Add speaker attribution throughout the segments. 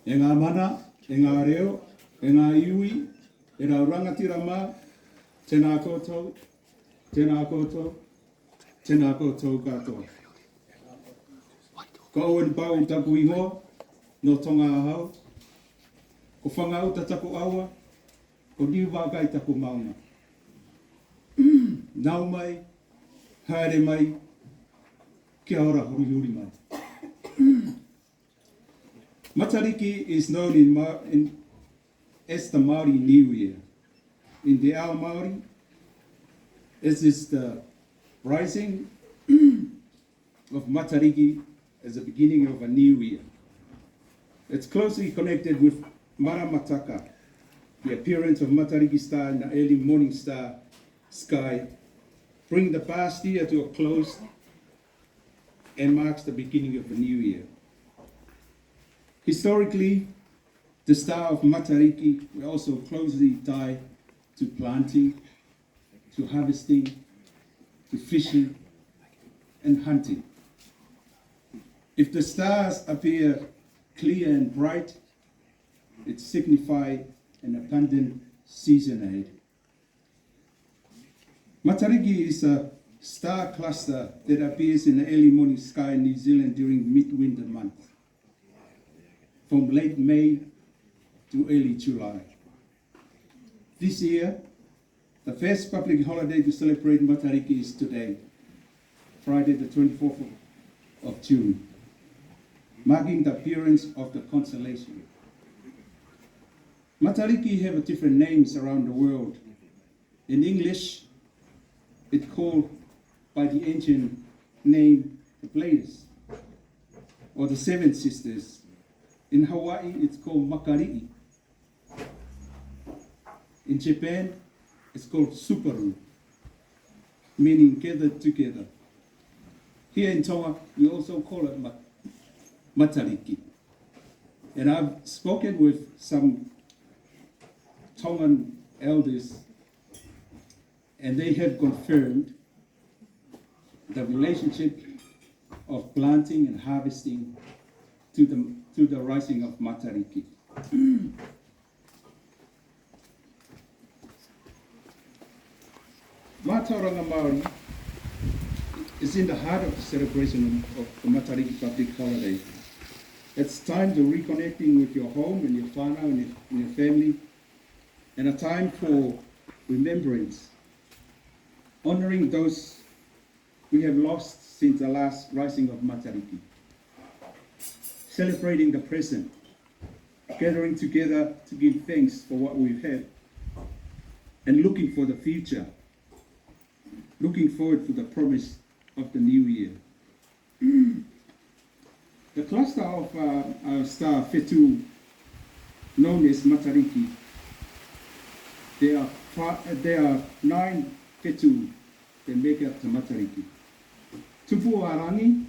Speaker 1: e ngā mana, e ngā reo, e ngā iwi, e rau rangatira mā, tēnā koutou, tēnā koutou, tēnā koutou katoa. Ko Owen Pau taku ingoa, no tonga ahau, ko whangau ta taku aua, ko niu wākai taku maunga. Nau mai, haere mai, kia ora huri huri mai. Matariki is known as the Māori New Year. In the Ao Māori, this is the rising of Matariki as the beginning of a new year. It's closely connected with Maramataka, the appearance of Matariki star in the early morning sky, bringing the past year to a close and marks the beginning of a new year. Historically, the star of Matariki were also closely tied to planting, to harvesting, to fishing, and hunting. If the stars appear clear and bright, it signifies an abundant season ahead. Matariki is a star cluster that appears in the early morning sky in New Zealand during mid-winter months, from late May to early July. This year, the first public holiday to celebrate Matariki is today, Friday the 24th of June, marking the appearance of the constellation. Matariki have different names around the world. In English, it's called by the ancient name the Pleiades, or the Seven Sisters. In Hawaii, it's called Matariki. In Japan, it's called Suparu, meaning gathered together. Here in Tonga, we also call it Matariki. And I've spoken with some Tongan elders, and they have confirmed the relationship of planting and harvesting to the rising of Matariki. Mātauranga Māori is in the heart of the celebration of the Matariki public holiday. It's time to reconnecting with your home and your whānau and your family, and a time for remembrance, honouring those we have lost since the last rising of Matariki, celebrating the present, gathering together to give thanks for what we've had, and looking for the future, looking forward to the promise of the new year. The cluster of our star Whetū, known as Matariki, there are 9 Whetū that make up the Matariki. Tupu Arangi,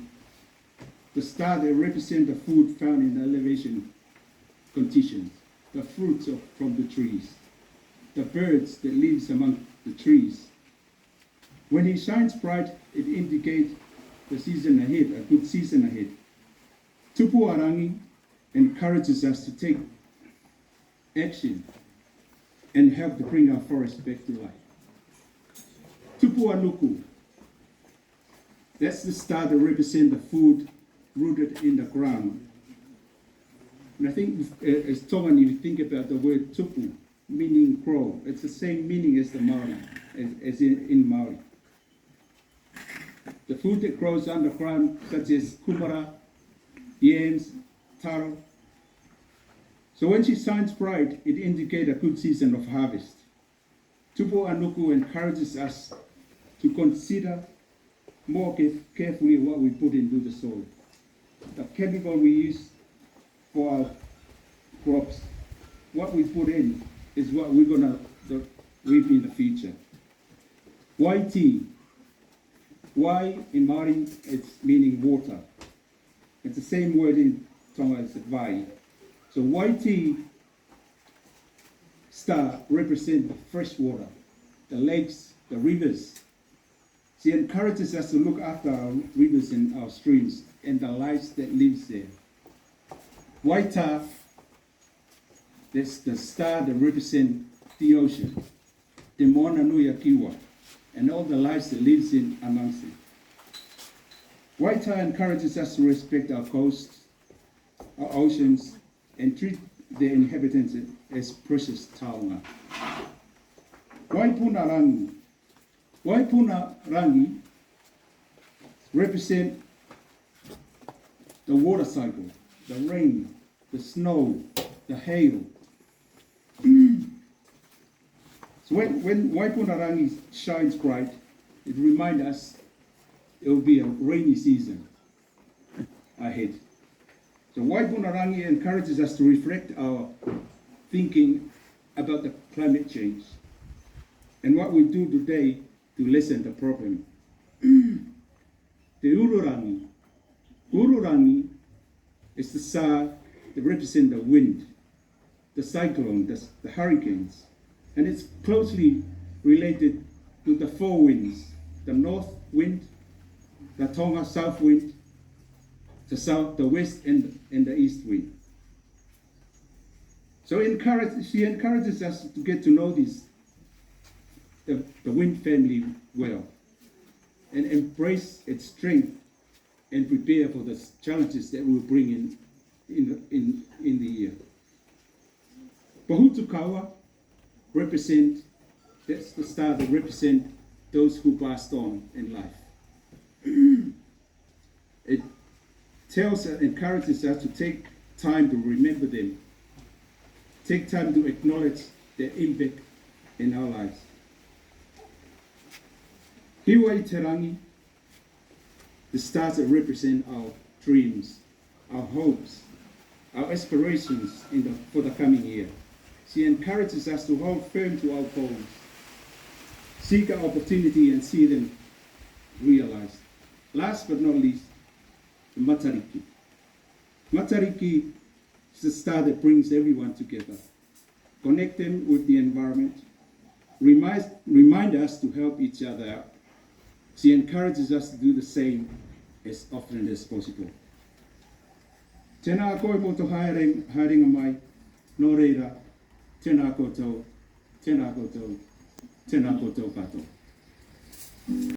Speaker 1: the star that represents the food found in the elevation conditions, the fruits from the trees, the birds that live among the trees. When he shines bright, it indicates the season ahead, a good season ahead. Tupu Arangi encourages us to take action and help to bring our forest back to life. Tupu Anuku, that's the star that represents the food rooted in the ground. And I think as Tongan, you think about the word tupu, meaning grow. It's the same meaning as the Maori, as in Maori. The food that grows underground, such as kumara, yams, taro. So when she shines bright, it indicates a good season of harvest. Tupu Anuku encourages us to consider more carefully what we put into the soil. The chemical we use for our crops, what we put in is what we're gonna reap in the future. YT, Y in Māori, it's meaning water. It's the same word in Tonga as vai. So YT star represents the fresh water, the lakes, the rivers. She encourages us to look after our rivers and our streams and the lives that lives there. Waita That's the star that represents the ocean, the Moana Nui Akiwa, and all the lives that lives in amongst it. Waita encourages us to respect our coasts, our oceans, and treat their inhabitants as precious taonga. Waipuna rangi represent the water cycle, the rain, the snow, the hail. So when Waipuna rangi shines bright, it reminds us it will be a rainy season ahead. So Waipuna rangi encourages us to reflect our thinking about the climate change and what we do today to lessen the problem. The Ururangi is the star that represents the wind, the cyclone, the hurricanes, and it's closely related to the four winds: the north wind, the Tonga south wind, the south, the west, and the east wind. So she encourages us to get to know the wind family well, and embrace its strength and prepare for the challenges that we'll bring in the year. Pahutukawa that's the star that represents those who passed on in life. It encourages us to take time to remember them, take time to acknowledge their impact in our lives. Hiwai Terangi, the stars that represent our dreams, our hopes, our aspirations for the coming year. She encourages us to hold firm to our goals, seek our opportunity and see them realized. Last but not least, the Matariki. Matariki is the star that brings everyone together, connect them with the environment, remind us to help each other out. She encourages us to do the same as often as possible. Tēnā koe moto haerenga mai, nō reira, tēnā koutou, tēnā koutou, tēnā koutou katoa.